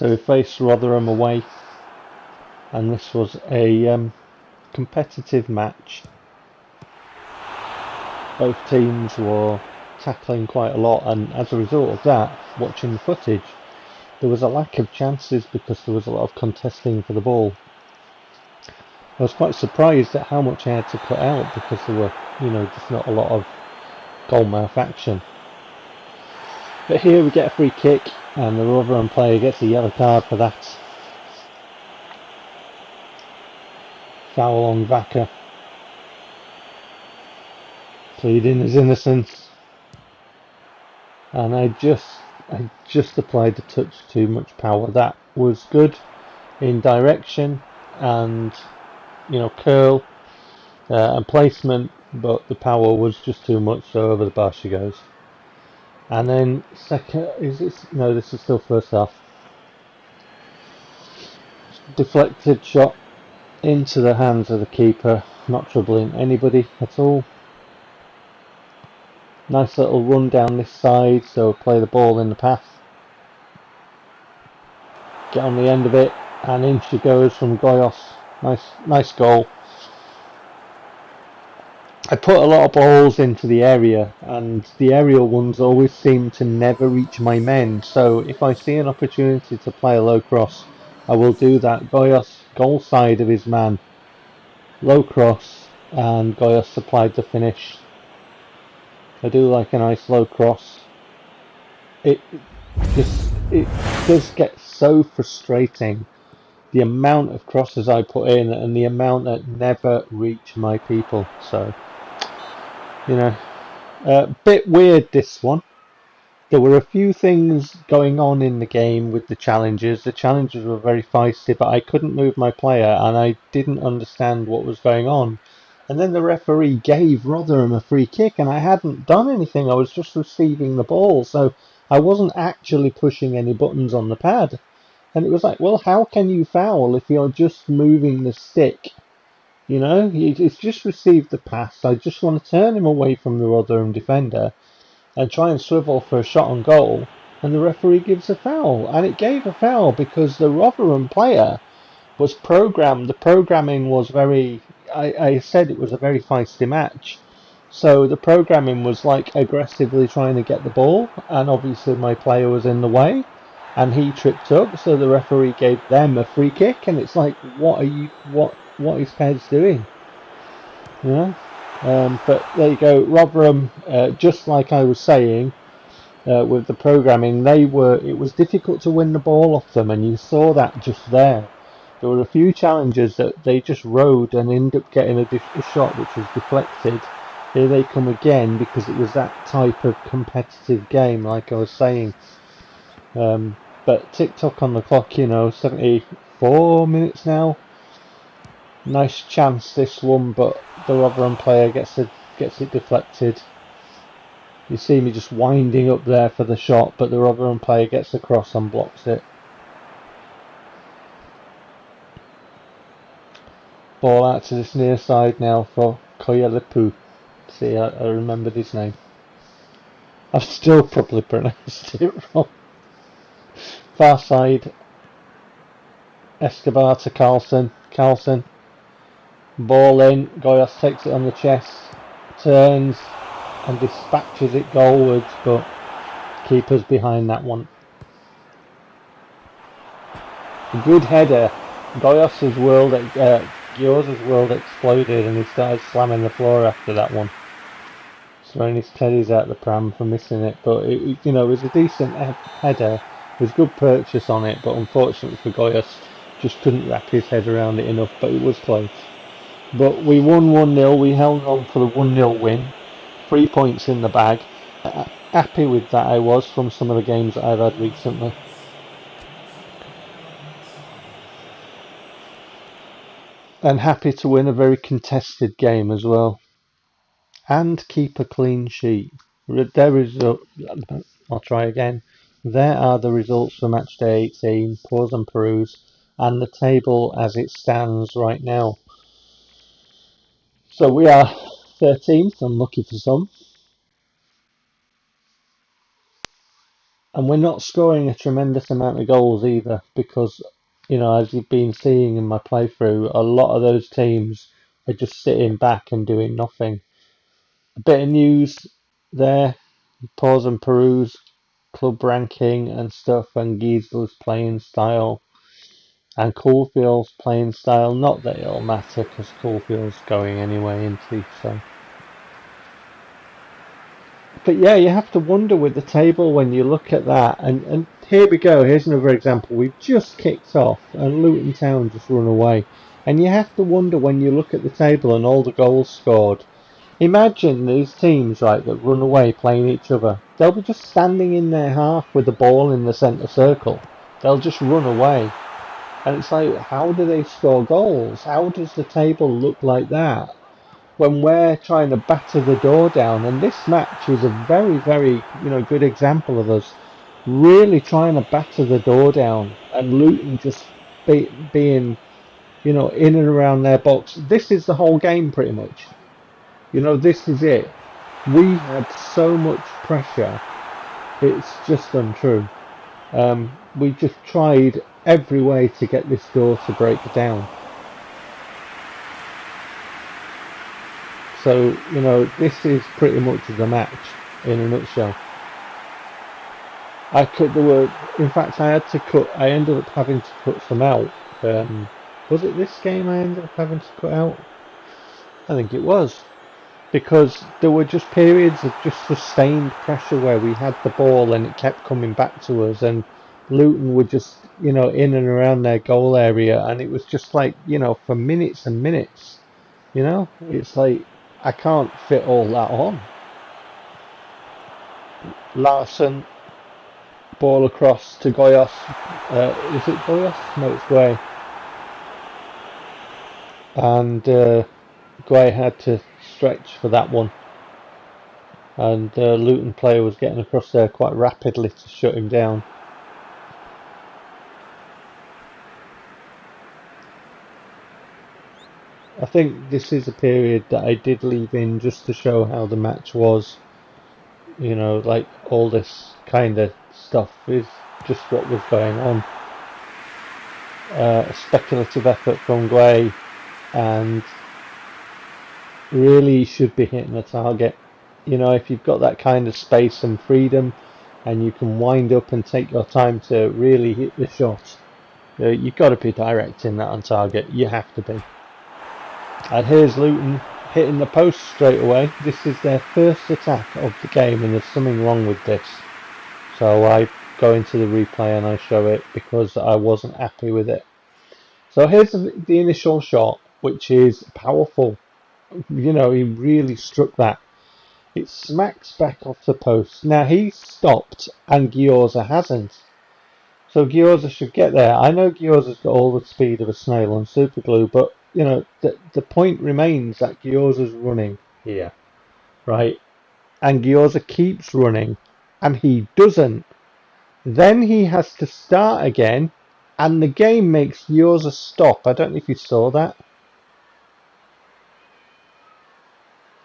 So we faced Rotherham away, and this was a competitive match. Both teams were tackling quite a lot, and as a result of that, watching the footage, there was a lack of chances because there was a lot of contesting for the ball. I was quite surprised at how much I had to cut out because there were, just not a lot of goalmouth action. But here we get a free kick, and the Rotherham player gets a yellow card for that. Foul on Vaca, pleading his innocence, and I just applied a touch too much power. That was good in direction and curl and placement, but the power was just too much, so over the bar she goes. And then this is still first half. Deflected shot into the hands of the keeper, not troubling anybody at all. Nice little run down this side, so play the ball in the path. Get on the end of it, and in she goes from Goyos. Nice goal. I put a lot of balls into the area, and the aerial ones always seem to never reach my men, so if I see an opportunity to play a low cross, I will do that. Goyos, goal side of his man, low cross, and Goyos supplied the finish. I do like a nice low cross. It does get so frustrating, the amount of crosses I put in and the amount that never reach my people. So, bit weird this one. There were a few things going on in the game with the challenges. The challenges were very feisty, but I couldn't move my player and I didn't understand what was going on. And then the referee gave Rotherham a free kick and I hadn't done anything. I was just receiving the ball, so I wasn't actually pushing any buttons on the pad. And it was like, well, how can you foul if you're just moving the stick? He's just received the pass. I just want to turn him away from the Rotherham defender and try and swivel for a shot on goal, and the referee gives a foul. And it gave a foul because the Rotherham player was programmed. The programming was I said it was a very feisty match. So the programming was like aggressively trying to get the ball, and obviously my player was in the way, and he tripped up, so the referee gave them a free kick, and it's like, what is PES doing? But there you go. Rotherham, just like I was saying, with the programming, it was difficult to win the ball off them, and you saw that just there. There were a few challenges that they just rode and ended up getting a shot which was deflected. Here they come again because it was that type of competitive game, like I was saying. But tick-tock on the clock, 74 minutes now. Nice chance this one, but the Rotherham player gets it deflected. You see me just winding up there for the shot, but the Rotherham player gets across and blocks it. Ball out to this near side now for Koyelepu. See, I remembered his name. I've still probably pronounced it wrong. Far side. Escobar to Carlson. Carlson. Ball in. Goyos takes it on the chest. Turns and dispatches it goalwards, but keeper's behind that one. A good header. Goyos's world exploded and he started slamming the floor after that one. Throwing his teddies out the pram for missing it, but it was a decent header. It was good purchase on it, but unfortunately for Goyos, just couldn't wrap his head around it enough, but it was close. But we won 1-0, we held on for the 1-0 win. 3 points in the bag. Happy with that I was from some of the games that I've had recently. And happy to win a very contested game as well. And keep a clean sheet. I'll try again. There are the results for match day 18. Pause and peruse. And the table as it stands right now. So we are 13th, unlucky for some. And we're not scoring a tremendous amount of goals either, because, as you've been seeing in my playthrough, a lot of those teams are just sitting back and doing nothing. A bit of news there, pause and peruse club ranking and stuff, and Giesel's playing style and Caulfield's playing style. Not that it'll matter, because Caulfield's going anyway, isn't he? So. But yeah, you have to wonder with the table when you look at that. And here we go. Here's another example. We've just kicked off and Luton Town just run away. And you have to wonder when you look at the table and all the goals scored. Imagine these teams, right, that run away playing each other. They'll be just standing in their half with the ball in the centre circle. They'll just run away. And it's like, how do they score goals? How does the table look like that when we're trying to batter the door down? And this match is a very, very, good example of us really trying to batter the door down, and Luton just being, in and around their box. This is the whole game pretty much. This is it. We had so much pressure, it's just untrue. We just tried every way to get this door to break down. So, this is pretty much the match in a nutshell. I ended up having to cut some out. Was it this game I ended up having to cut out? I think it was. Because there were just periods of just sustained pressure where we had the ball and it kept coming back to us, and Luton were just, in and around their goal area, and it was just like, for minutes and minutes. It's like, I can't fit all that on. Larson, ball across to Goyos. Is it Goyos? No, it's Gray. And Gray had to stretch for that one. And the Luton player was getting across there quite rapidly to shut him down. I think this is a period that I did leave in just to show how the match was. Like all this kind of stuff is just what was going on. A speculative effort from Gray, and really should be hitting the target. If you've got that kind of space and freedom, and you can wind up and take your time to really hit the shot, you've got to be directing that on target. You have to be. And here's Luton hitting the post straight away. This is their first attack of the game, and there's something wrong with this. So I go into the replay and I show it because I wasn't happy with it. So here's the initial shot, which is powerful. He really struck that. It smacks back off the post. Now he's stopped and Gyorza hasn't. So Gyorza should get there. I know Gyorza's got all the speed of a snail on super glue, but the point remains that Gyorza's running here, right? And Gyorza keeps running, and he doesn't. Then he has to start again, and the game makes Gyorza stop. I don't know if you saw that.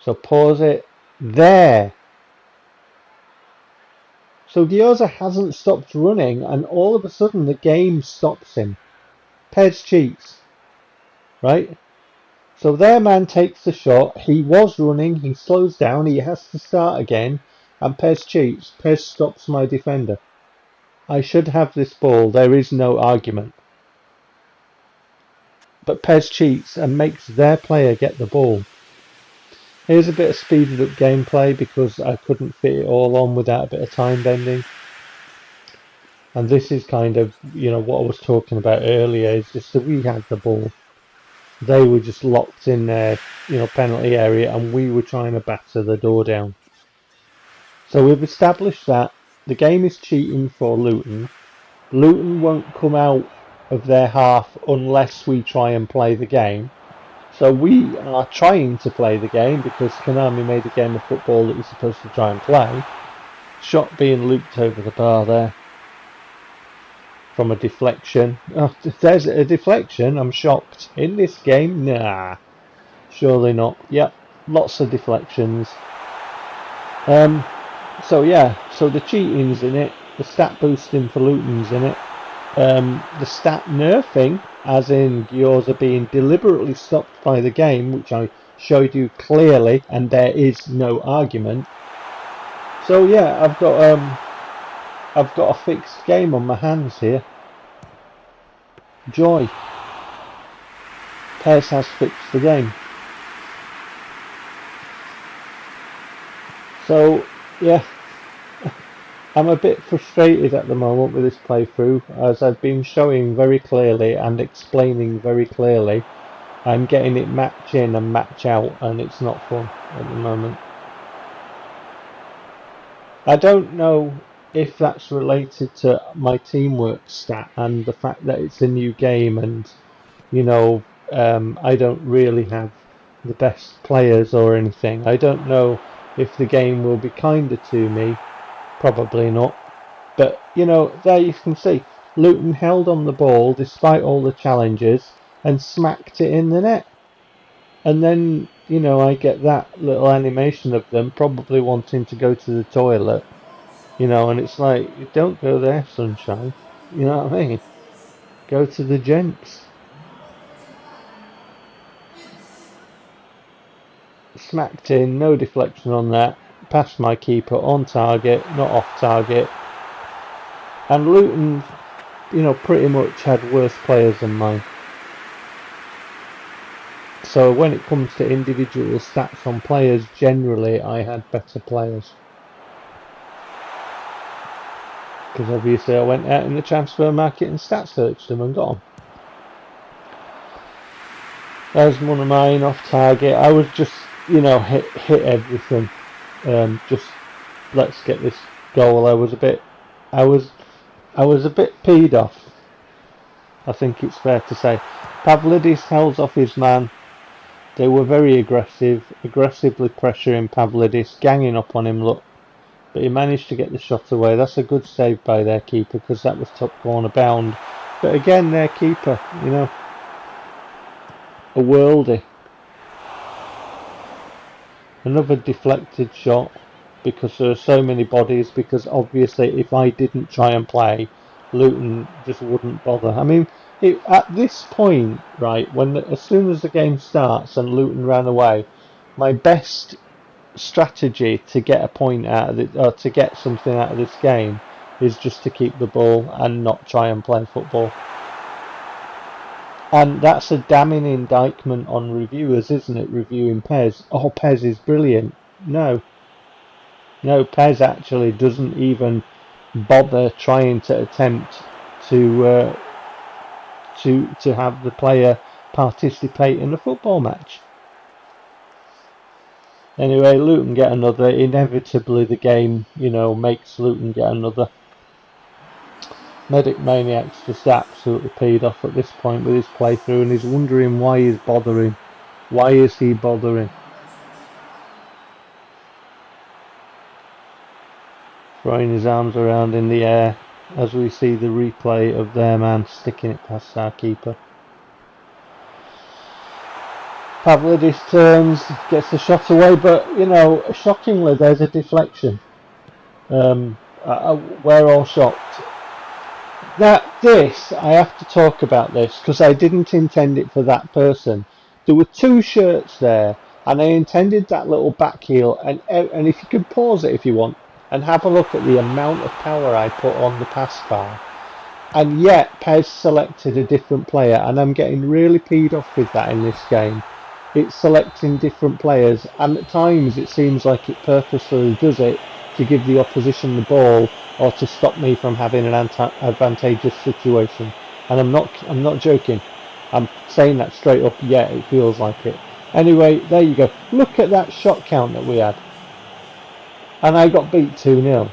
So pause it. There. So Gyorza hasn't stopped running, and all of a sudden the game stops him. PES cheats. Right? So their man takes the shot. He was running. He slows down. He has to start again. And PES cheats. PES stops my defender. I should have this ball. There is no argument. But PES cheats and makes their player get the ball. Here's a bit of speeded up gameplay because I couldn't fit it all on without a bit of time bending. And this is kind of, what I was talking about earlier, is just that we had the ball. They were just locked in their, penalty area, and we were trying to batter the door down. So we've established that the game is cheating for Luton. Luton won't come out of their half unless we try and play the game. So we are trying to play the game because Konami made a game of football that we're supposed to try and play. Shot being looped over the bar there. From a deflection. Oh, there's a deflection. I'm shocked. In this game? Nah. Surely not. Yep. Lots of deflections. So yeah. So the cheating's in it. the stat boosting for Luton's in it. The stat nerfing, as in Gyoza being deliberately stopped by the game, which I showed you clearly, and there is no argument. So yeah, I've got a fixed game on my hands here. Joy. PES has fixed the game. So yeah, I'm a bit frustrated at the moment with this playthrough, as I've been showing very clearly and explaining very clearly. I'm getting it match in and match out, and it's not fun at the moment. I don't know if that's related to my teamwork stat and the fact that it's a new game, and you know, I don't really have the best players or anything. I don't know if the game will be kinder to me. Probably not. But, you know, there you can see. Luton held on the ball despite all the challenges and smacked it in the net. And then, you know, I get that little animation of them probably wanting to go to the toilet. You know, and it's like, don't go there, sunshine. You know what I mean? Go to the gents. Smacked in, no deflection on that. Past my keeper, on target, not off target. And Luton, you know, pretty much had worse players than mine. So when it comes to individual stats on players, generally I had better players. Because obviously I went out in the transfer market and stat searched them and got them. There's one of mine off target. I was just, you know, hit everything. Just let's get this goal. I was a bit peed off. I think it's fair to say. Pavlidis held off his man. They were very aggressively pressuring Pavlidis, ganging up on him, look. But he managed to get the shot away. That's a good save by their keeper, because that was top corner bound. But again, their keeper, you know, a worldie. Another deflected shot, because there are so many bodies, because obviously if I didn't try and play, Luton just wouldn't bother. I mean, at this point, right, as soon as the game starts and Luton ran away, my best strategy to get a point out of it, or to get something out of this game, is just to keep the ball and not try and play football. And that's a damning indictment on reviewers, isn't it? Reviewing PES. Oh, PES is brilliant. No, PES actually doesn't even bother trying to attempt to have the player participate in a football match. Anyway, Luton get another. Inevitably, the game, you know, makes Luton get another. Medic Maniac's just absolutely peed off at this point with his playthrough, and he's wondering why he's bothering. Why is he bothering? Throwing his arms around in the air as we see the replay of their man sticking it past our keeper. Pavlidis turns, gets the shot away, but, you know, shockingly there's a deflection. We're all shocked. Now, I have to talk about this, because I didn't intend it for that person. There were two shirts there, and I intended that little back heel, and if you can pause it if you want, and have a look at the amount of power I put on the pass bar. And yet, PES selected a different player, and I'm getting really peed off with that in this game. It's selecting different players, and at times it seems like it purposely does it to give the opposition the ball, or to stop me from having an advantageous situation. And I'm not joking. I'm saying that straight up. Yeah, it feels like it. Anyway, there you go. Look at that shot count that we had. And I got beat 2-0.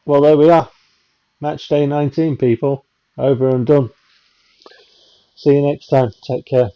Well, there we are. Match day 19, people. Over and done. See you next time. Take care.